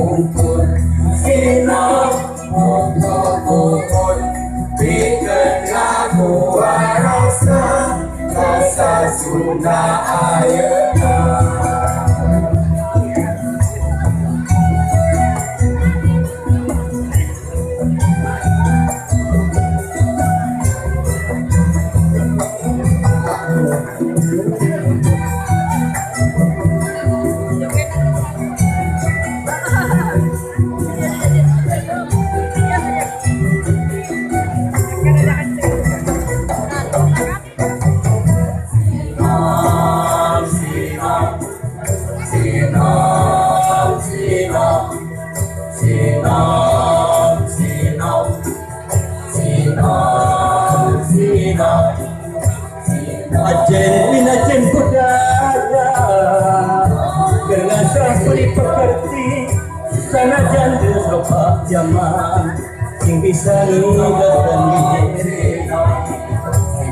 kumpul Sino kumpul bikin lagu rasa rasa Sunda ayeuna. Ajen budaya Gerasa sulit pekerti Sanajan desropak zaman Sing bisa datang di diri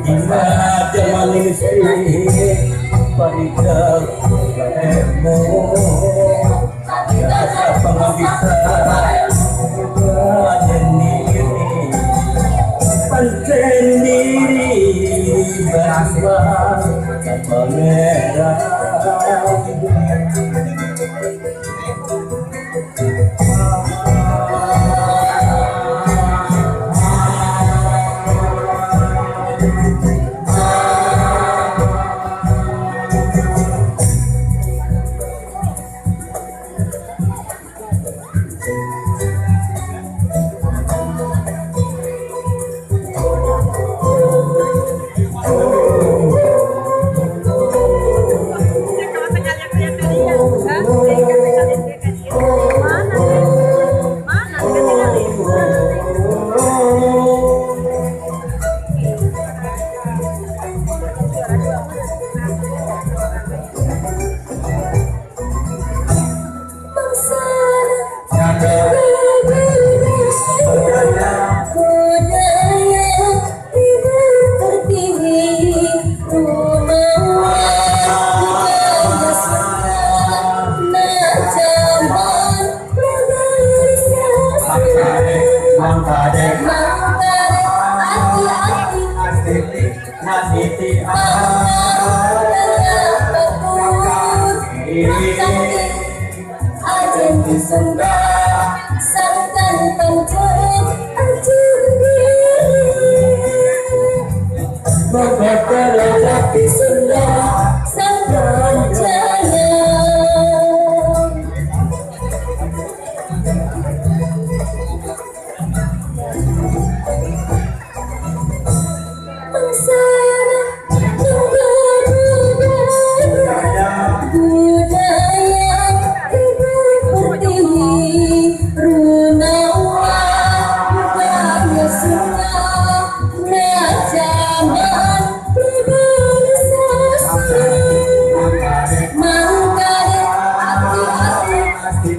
Gila zaman ini sih Paridak Baremo Biasa pengabisa Ajen diri Pancen diri Berasbah Merah Sunda sangkan pancen ajen diri Bakal rezeki Sunda sangkan jaya Bangsana Mangkare hati-hati